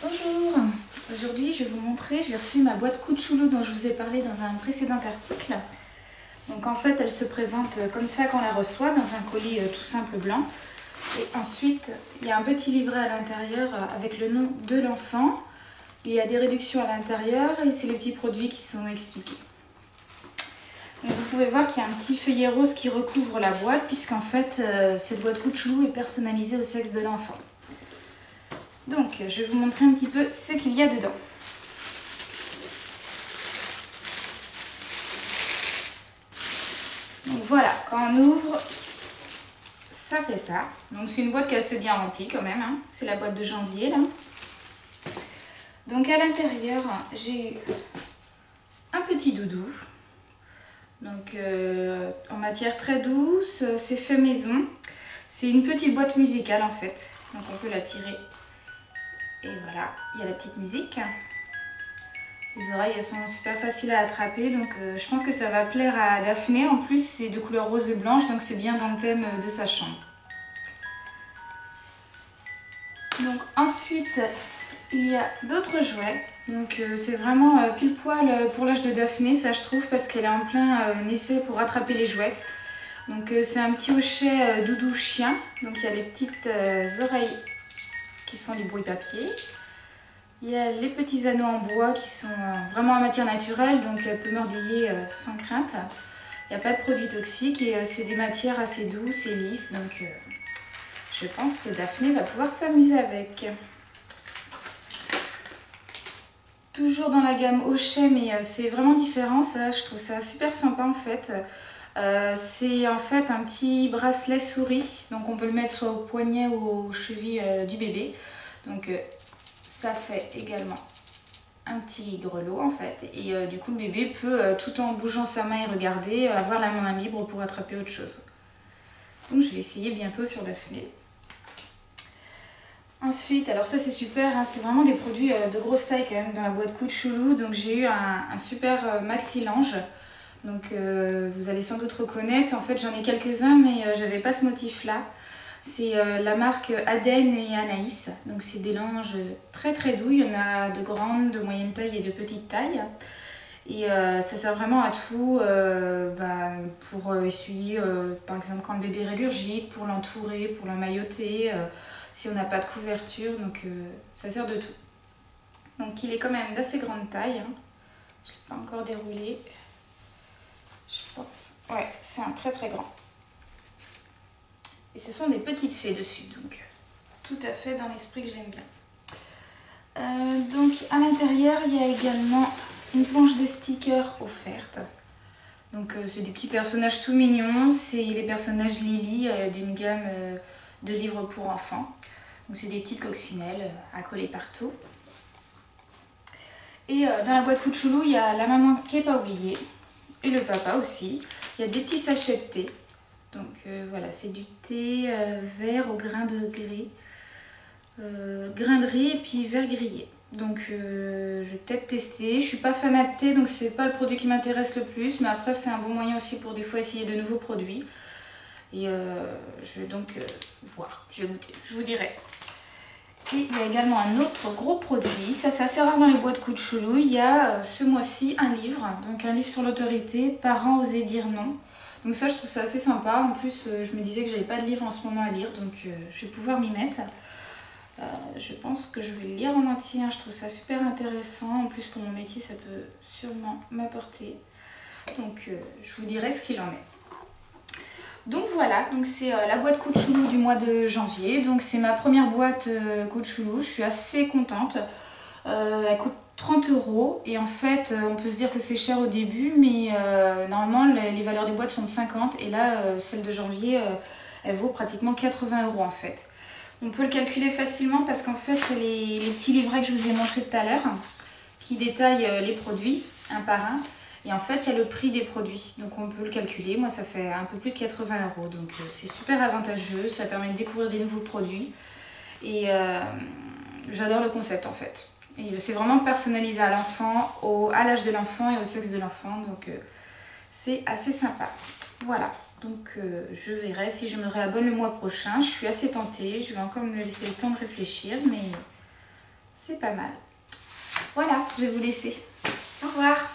Bonjour, aujourd'hui je vais vous montrer, j'ai reçu ma boîte Cucciolo dont je vous ai parlé dans un précédent article. Donc en fait elle se présente comme ça quand on la reçoit, dans un colis tout simple blanc. Et ensuite il y a un petit livret à l'intérieur avec le nom de l'enfant. Il y a des réductions à l'intérieur et c'est les petits produits qui sont expliqués. Donc vous pouvez voir qu'il y a un petit feuillet rose qui recouvre la boîte puisqu'en fait cette boîte Cucciolo est personnalisée au sexe de l'enfant. Donc, je vais vous montrer un petit peu ce qu'il y a dedans. Donc voilà, quand on ouvre, ça fait ça. Donc c'est une boîte qui est assez bien remplie quand même, hein. C'est la boîte de janvier là. Donc à l'intérieur, j'ai eu un petit doudou. Donc en matière très douce, c'est fait maison. C'est une petite boîte musicale en fait. Donc on peut la tirer. Et voilà, il y a la petite musique. Les oreilles, elles sont super faciles à attraper, donc je pense que ça va plaire à Daphné. En plus, c'est de couleur rose et blanche, donc c'est bien dans le thème de sa chambre. Donc ensuite, il y a d'autres jouets. Donc c'est vraiment pile poil pour l'âge de Daphné, ça je trouve, parce qu'elle est en plein essai pour attraper les jouets. Donc c'est un petit hochet doudou chien. Donc il y a les petites oreilles qui font du bruit papier. Il y a les petits anneaux en bois qui sont vraiment en matière naturelle, donc elle peut mordiller sans crainte. Il n'y a pas de produits toxiques et c'est des matières assez douces et lisses, donc je pense que Daphné va pouvoir s'amuser avec. Toujours dans la gamme hochet, mais c'est vraiment différent, ça, je trouve ça super sympa en fait. C'est en fait un petit bracelet souris, donc on peut le mettre soit au poignet ou aux chevilles du bébé. Donc ça fait également un petit grelot en fait, et du coup le bébé peut tout en bougeant sa main et regarder, avoir la main libre pour attraper autre chose. Donc je vais essayer bientôt sur Daphné. Ensuite, alors ça c'est super, hein, c'est vraiment des produits de grosse taille quand même dans la boîte Cucciolo. Donc j'ai eu un super maxi linge. Donc vous allez sans doute reconnaître, en fait j'en ai quelques-uns mais j'avais pas ce motif là. C'est la marque Aden et Anaïs, donc c'est des linges très très doux, il y en a de grandes, de moyenne taille et de petite taille. Et ça sert vraiment à tout, pour essuyer par exemple quand le bébé régurgite, pour l'entourer, pour l'emmailloter, si on n'a pas de couverture, donc ça sert de tout. Donc il est quand même d'assez grande taille, hein. Je ne l'ai pas encore déroulé. Je pense. Ouais, c'est un très très grand. Et ce sont des petites fées dessus, donc tout à fait dans l'esprit que j'aime bien. Donc à l'intérieur, il y a également une planche de stickers offerte. Donc c'est des petits personnages tout mignons. C'est les personnages Lily d'une gamme de livres pour enfants. Donc c'est des petites coccinelles à coller partout. Et dans la boîte Cucciolo, il y a la maman qui n'est pas oubliée. Et le papa aussi. Il y a des petits sachets de thé. Donc voilà, c'est du thé vert au grain de gris. Grain de riz et puis vert grillé. Donc je vais peut-être tester. Je ne suis pas fan de thé, donc c'est pas le produit qui m'intéresse le plus. Mais après c'est un bon moyen aussi pour des fois essayer de nouveaux produits. Et je vais donc voir, je vais goûter, je vous dirai. Et il y a également un autre gros produit, ça c'est assez rare dans les boîtes Cucciolo. Il y a ce mois-ci un livre, donc un livre sur l'autorité, Parents oser dire non. Donc ça je trouve ça assez sympa, en plus je me disais que j'avais pas de livre en ce moment à lire, donc je vais pouvoir m'y mettre. Je pense que je vais le lire en entier, hein. Je trouve ça super intéressant, en plus pour mon métier ça peut sûrement m'apporter. Donc je vous dirai ce qu'il en est. Donc voilà, donc c'est la boîte Cucciolo du mois de janvier. Donc c'est ma première boîte Cucciolo, je suis assez contente. Elle coûte 30 € et en fait on peut se dire que c'est cher au début, mais normalement les valeurs des boîtes sont de 50 et là celle de janvier elle vaut pratiquement 80 € en fait. On peut le calculer facilement parce qu'en fait c'est les petits livrets que je vous ai montré tout à l'heure qui détaillent les produits un par un. Et en fait, il y a le prix des produits, donc on peut le calculer. Moi, ça fait un peu plus de 80 €, donc c'est super avantageux. Ça permet de découvrir des nouveaux produits. Et j'adore le concept en fait. Et c'est vraiment personnalisé à l'enfant, à l'âge de l'enfant et au sexe de l'enfant, donc c'est assez sympa. Voilà, donc je verrai si je me réabonne le mois prochain. Je suis assez tentée, je vais encore me laisser le temps de réfléchir, mais C'est pas mal. Voilà, je vais vous laisser. Au revoir.